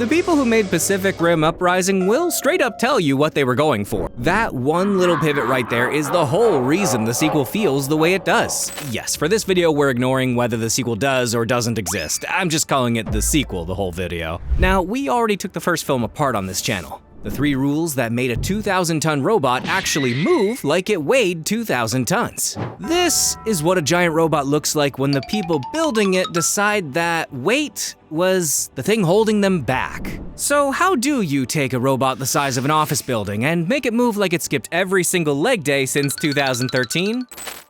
The people who made Pacific Rim Uprising will straight up tell you what they were going for. That one little pivot right there is the whole reason the sequel feels the way it does. Yes, for this video we're ignoring whether the sequel does or doesn't exist. I'm just calling it the sequel the whole video. Now, we already took the first film apart on this channel. The 3 rules that made a 2,000-ton robot actually move like it weighed 2,000 tons. This is what a giant robot looks like when the people building it decide that weight was the thing holding them back. So how do you take a robot the size of an office building and make it move like it skipped every single leg day since 2013?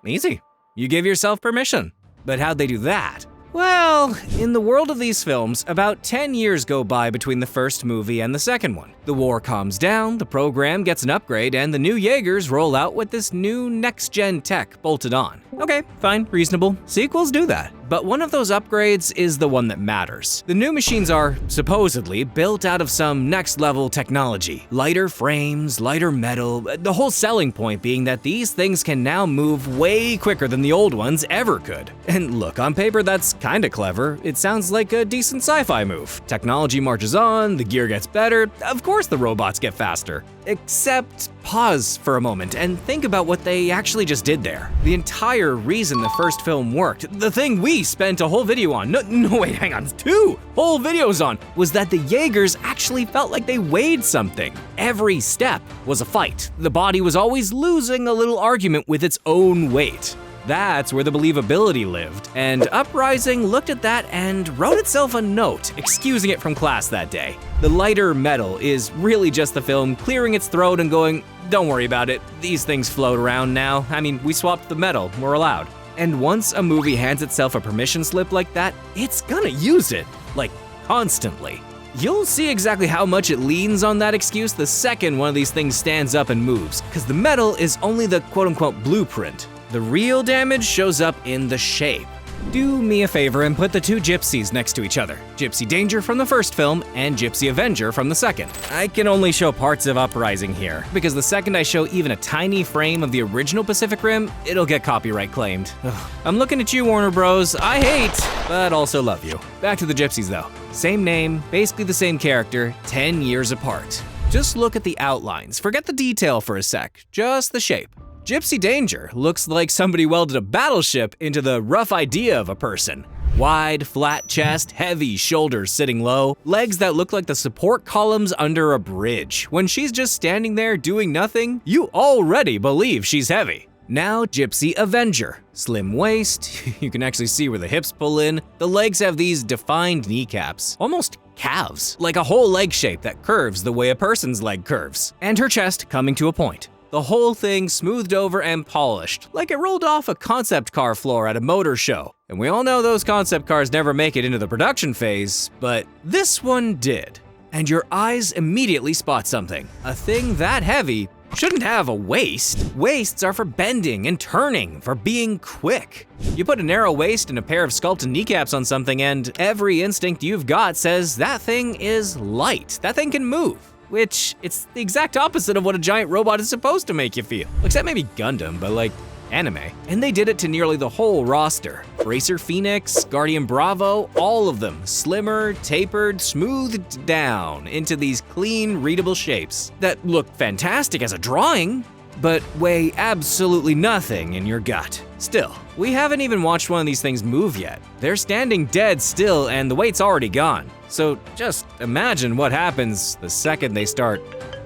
Easy. You give yourself permission. But how'd they do that? Well, in the world of these films, about 10 years go by between the first movie and the second one. The war calms down, the program gets an upgrade, and the new Jaegers roll out with this new next-gen tech bolted on. Okay, fine, reasonable. Sequels do that. But one of those upgrades is the one that matters. The new machines are, supposedly, built out of some next-level technology. Lighter frames, lighter metal, the whole selling point being that these things can now move way quicker than the old ones ever could. And look, on paper that's kinda clever. It sounds like a decent sci-fi move. Technology marches on, the gear gets better, of course the robots get faster. Except, pause for a moment and think about what they actually just did there. The entire reason the first film worked, the thing we spent a whole video on, no wait, hang on, 2 whole videos on, was that the Jaegers actually felt like they weighed something. Every step was a fight. The body was always losing a little argument with its own weight. That's where the believability lived. And Uprising looked at that and wrote itself a note, excusing it from class that day. The lighter metal is really just the film clearing its throat and going, don't worry about it, these things float around now. I mean, we swapped the metal, we're allowed. And once a movie hands itself a permission slip like that, it's gonna use it, like constantly. You'll see exactly how much it leans on that excuse the second one of these things stands up and moves, because the metal is only the quote-unquote blueprint. The real damage shows up in the shape. Do me a favor and put the 2 gypsies next to each other. Gypsy Danger from the first film and Gypsy Avenger from the second. I can only show parts of Uprising here, because the second I show even a tiny frame of the original Pacific Rim, it'll get copyright claimed. Ugh. I'm looking at you, Warner Bros. I hate, but also love you. Back to the gypsies though. Same name, basically the same character, 10 years apart. Just look at the outlines, forget the detail for a sec, just the shape. Gypsy Danger looks like somebody welded a battleship into the rough idea of a person. Wide, flat chest, heavy shoulders sitting low, legs that look like the support columns under a bridge. When she's just standing there doing nothing, you already believe she's heavy. Now Gypsy Avenger. Slim waist, you can actually see where the hips pull in. The legs have these defined kneecaps, almost calves, like a whole leg shape that curves the way a person's leg curves. And her chest coming to a point. The whole thing smoothed over and polished, like it rolled off a concept car floor at a motor show. And we all know those concept cars never make it into the production phase, but this one did. And your eyes immediately spot something. A thing that heavy shouldn't have a waist. Waists are for bending and turning, for being quick. You put a narrow waist and a pair of sculpted kneecaps on something and every instinct you've got says that thing is light, that thing can move. Which, it's the exact opposite of what a giant robot is supposed to make you feel. Except maybe Gundam, but like, anime. And they did it to nearly the whole roster. Racer Phoenix, Guardian Bravo, all of them slimmer, tapered, smoothed down into these clean, readable shapes that look fantastic as a drawing, but weigh absolutely nothing in your gut. Still, we haven't even watched one of these things move yet. They're standing dead still and the weight's already gone. So just imagine what happens the second they start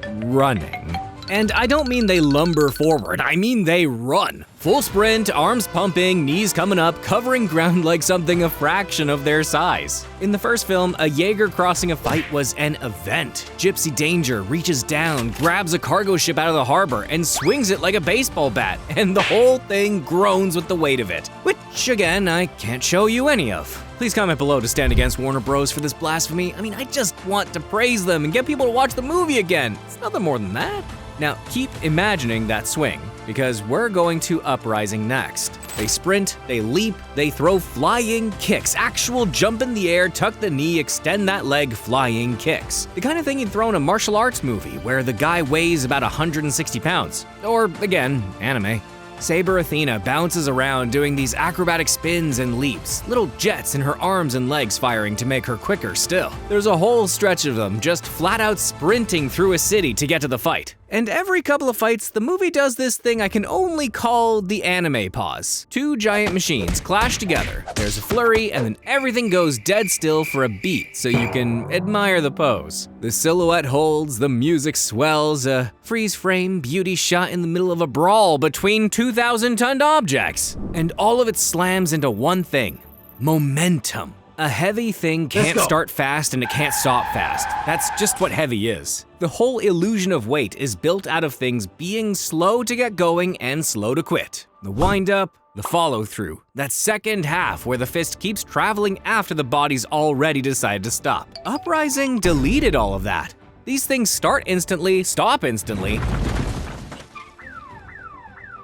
running. And I don't mean they lumber forward, I mean they run. Full sprint, arms pumping, knees coming up, covering ground like something a fraction of their size. In the first film, a Jaeger crossing a fight was an event. Gypsy Danger reaches down, grabs a cargo ship out of the harbor, and swings it like a baseball bat, and the whole thing groans with the weight of it. Which, again, I can't show you any of. Please comment below to stand against Warner Bros. For this blasphemy. I mean, I just want to praise them and get people to watch the movie again. It's nothing more than that. Now, keep imagining that swing, because we're going to Uprising next. They sprint, they leap, they throw flying kicks, actual jump in the air, tuck the knee, extend that leg, flying kicks. The kind of thing you'd throw in a martial arts movie where the guy weighs about 160 pounds. Or, again, anime. Saber Athena bounces around doing these acrobatic spins and leaps, little jets in her arms and legs firing to make her quicker still. There's a whole stretch of them just flat out sprinting through a city to get to the fight. And every couple of fights, the movie does this thing I can only call the anime pause. Two giant machines clash together, there's a flurry, and then everything goes dead still for a beat so you can admire the pose. The silhouette holds, the music swells, a freeze frame beauty shot in the middle of a brawl between 2,000-ton objects. And all of it slams into one thing: momentum. A heavy thing can't start fast and it can't stop fast. That's just what heavy is. The whole illusion of weight is built out of things being slow to get going and slow to quit. The wind-up, the follow-through, that second half where the fist keeps traveling after the body's already decided to stop. Uprising deleted all of that. These things start instantly, stop instantly,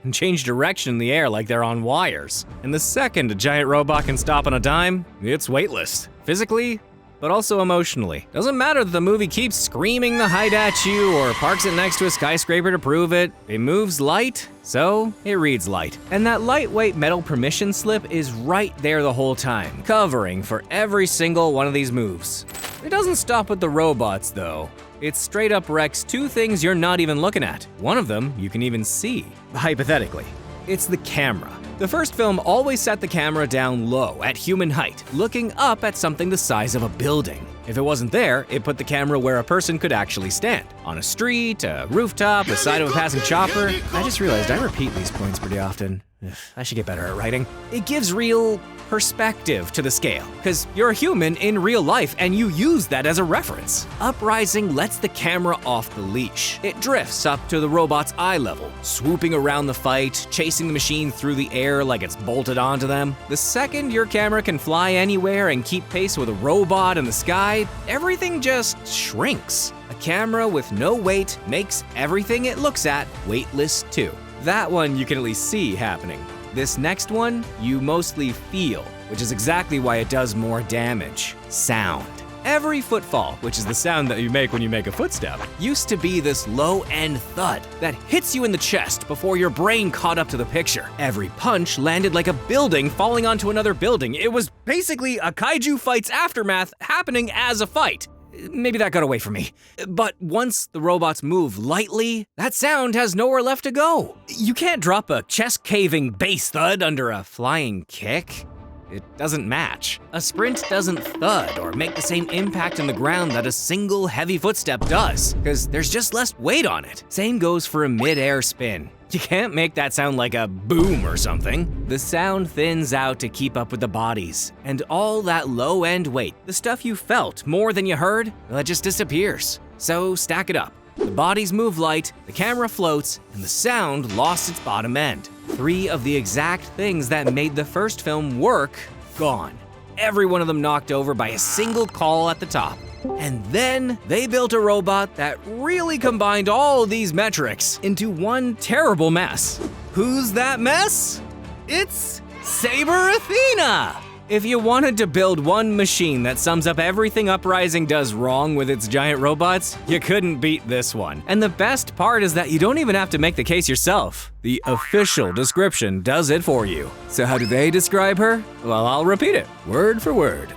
and change direction in the air like they're on wires. And the second a giant robot can stop on a dime, it's weightless. Physically, but also emotionally. Doesn't matter that the movie keeps screaming the height at you or parks it next to a skyscraper to prove it. It moves light, so it reads light. And that lightweight metal permission slip is right there the whole time, covering for every single one of these moves. It doesn't stop with the robots though. It straight up wrecks two things you're not even looking at. One of them you can even see, hypothetically. It's the camera. The first film always set the camera down low, at human height, looking up at something the size of a building. If it wasn't there, it put the camera where a person could actually stand. On a street, a rooftop, the side of a passing chopper. I just realized I repeat these points pretty often. I should get better at writing. It gives real perspective to the scale, because you're a human in real life and you use that as a reference. Uprising lets the camera off the leash. It drifts up to the robot's eye level, swooping around the fight, chasing the machine through the air like it's bolted onto them. The second your camera can fly anywhere and keep pace with a robot in the sky, everything just shrinks. A camera with no weight makes everything it looks at weightless too. That one you can at least see happening. This next one, you mostly feel, which is exactly why it does more damage. Sound. Every footfall, which is the sound that you make when you make a footstep, used to be this low-end thud that hits you in the chest before your brain caught up to the picture. Every punch landed like a building falling onto another building. It was basically a kaiju fight's aftermath happening as a fight. Maybe that got away from me. But once the robots move lightly, that sound has nowhere left to go. You can't drop a chest-caving bass thud under a flying kick. It doesn't match. A sprint doesn't thud or make the same impact in the ground that a single heavy footstep does, because there's just less weight on it. Same goes for a mid-air spin. You can't make that sound like a boom or something. The sound thins out to keep up with the bodies, and all that low-end weight, the stuff you felt more than you heard, well, it just disappears. So stack it up. The bodies move light, the camera floats, and the sound lost its bottom end. Three of the exact things that made the first film work, gone. Every one of them knocked over by a single call at the top. And then they built a robot that really combined all these metrics into one terrible mess. Who's that mess? It's Saber Athena! If you wanted to build one machine that sums up everything Uprising does wrong with its giant robots, you couldn't beat this one. And the best part is that you don't even have to make the case yourself. The official description does it for you. So how do they describe her? Well, I'll repeat it, word for word.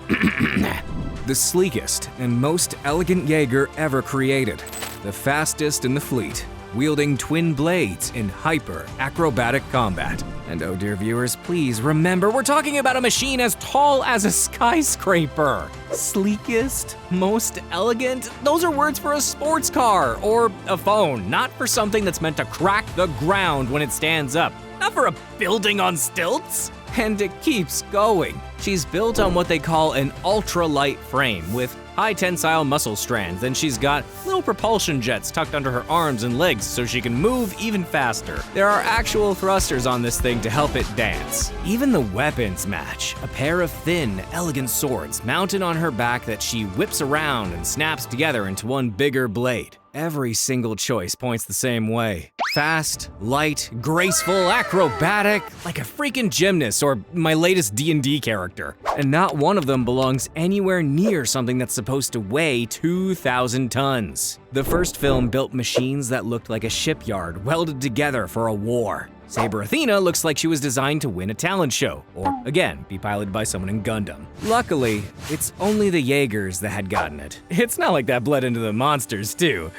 The sleekest and most elegant Jaeger ever created. The fastest in the fleet, wielding twin blades in hyper-acrobatic combat. And oh dear viewers, please remember, we're talking about a machine as tall as a skyscraper. Sleekest, most elegant, those are words for a sports car or a phone, not for something that's meant to crack the ground when it stands up, not for a building on stilts. And it keeps going. She's built on what they call an ultra-light frame with high tensile muscle strands, and she's got little propulsion jets tucked under her arms and legs so she can move even faster. There are actual thrusters on this thing to help it dance. Even the weapons match. A pair of thin, elegant swords mounted on her back that she whips around and snaps together into one bigger blade. Every single choice points the same way. Fast, light, graceful, acrobatic, like a freaking gymnast or my latest D&D character. And not one of them belongs anywhere near something that's supposed to weigh 2,000 tons. The first film built machines that looked like a shipyard welded together for a war. Saber Athena looks like she was designed to win a talent show, or again, be piloted by someone in Gundam. Luckily, it's only the Jaegers that had gotten it. It's not like that bled into the monsters too.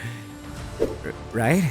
Right?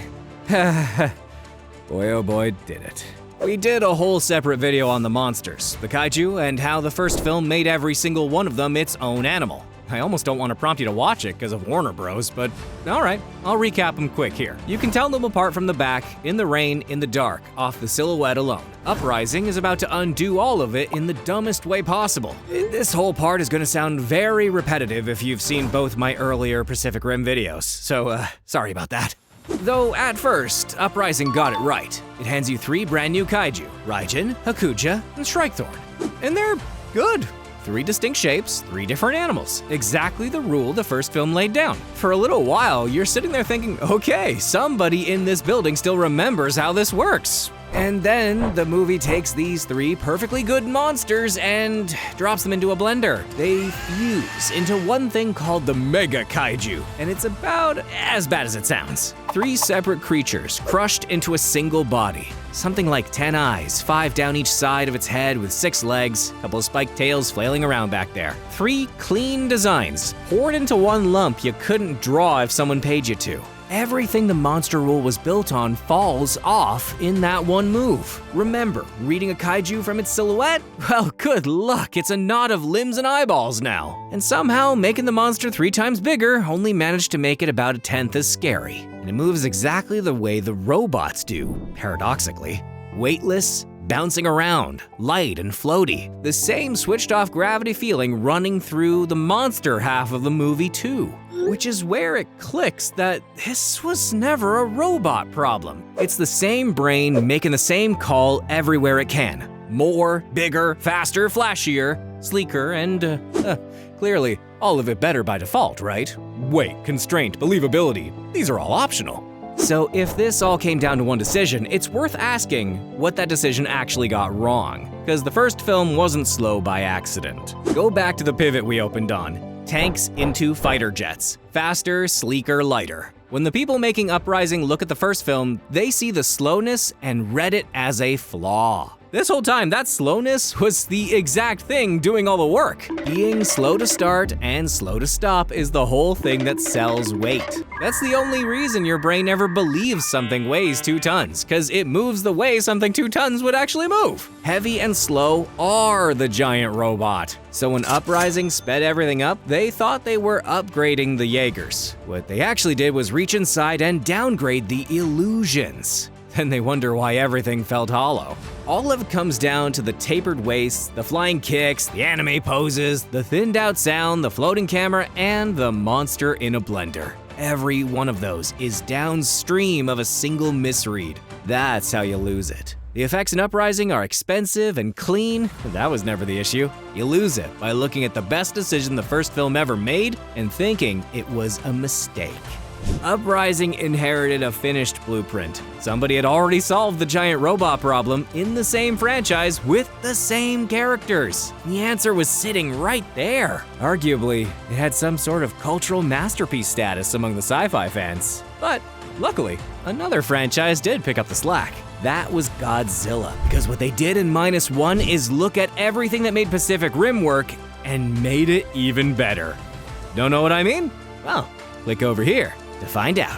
Boy oh boy, did it. We did a whole separate video on the monsters, the kaiju, and how the first film made every single one of them its own animal. I almost don't want to prompt you to watch it because of Warner Bros, but alright, I'll recap them quick here. You can tell them apart from the back, in the rain, in the dark, off the silhouette alone. Uprising is about to undo all of it in the dumbest way possible. This whole part is going to sound very repetitive if you've seen both my earlier Pacific Rim videos, so sorry about that. Though at first, Uprising got it right. It hands you 3 brand new kaiju, Raijin, Hakuja, and Shrikethorn. And they're good. 3 distinct shapes, 3 different animals. Exactly the rule the first film laid down. For a little while, you're sitting there thinking, okay, somebody in this building still remembers how this works. And then the movie takes these 3 perfectly good monsters and drops them into a blender. They fuse into one thing called the Mega Kaiju, and it's about as bad as it sounds. 3 separate creatures crushed into a single body. Something like 10 eyes, 5 down each side of its head with 6 legs, a couple of spiked tails flailing around back there. 3 clean designs, poured into one lump you couldn't draw if someone paid you to. Everything the monster rule was built on falls off in that one move. Remember, reading a kaiju from its silhouette? Well, good luck, it's a knot of limbs and eyeballs now. And somehow, making the monster 3 times bigger only managed to make it about 1/10 as scary. And it moves exactly the way the robots do, paradoxically. Weightless, bouncing around, light and floaty. The same switched off gravity feeling running through the monster half of the movie too. Which is where it clicks that this was never a robot problem. It's the same brain making the same call everywhere it can. More, bigger, faster, flashier, sleeker, and clearly all of it better by default, right? Weight, constraint, believability, these are all optional. So if this all came down to one decision, it's worth asking what that decision actually got wrong, because the first film wasn't slow by accident. Go back to the pivot we opened on. Tanks into fighter jets. Faster, sleeker, lighter. When the people making Uprising look at the first film, they see the slowness and read it as a flaw. This whole time, that slowness was the exact thing doing all the work. Being slow to start and slow to stop is the whole thing that sells weight. That's the only reason your brain ever believes something weighs 2 tons, because it moves the way something 2 tons would actually move. Heavy and slow are the giant robot. So when Uprising sped everything up, they thought they were upgrading the Jaegers. What they actually did was reach inside and downgrade the illusions. Then they wonder why everything felt hollow. All of it comes down to the tapered waist, the flying kicks, the anime poses, the thinned out sound, the floating camera, and the monster in a blender. Every one of those is downstream of a single misread. That's how you lose it. The effects in Uprising are expensive and clean, but that was never the issue. You lose it by looking at the best decision the first film ever made and thinking it was a mistake. Uprising inherited a finished blueprint. Somebody had already solved the giant robot problem in the same franchise with the same characters. The answer was sitting right there. Arguably, it had some sort of cultural masterpiece status among the sci-fi fans. But luckily, another franchise did pick up the slack. That was Godzilla, because what they did in -1 is look at everything that made Pacific Rim work and made it even better. Don't know what I mean? Well, click over here to find out.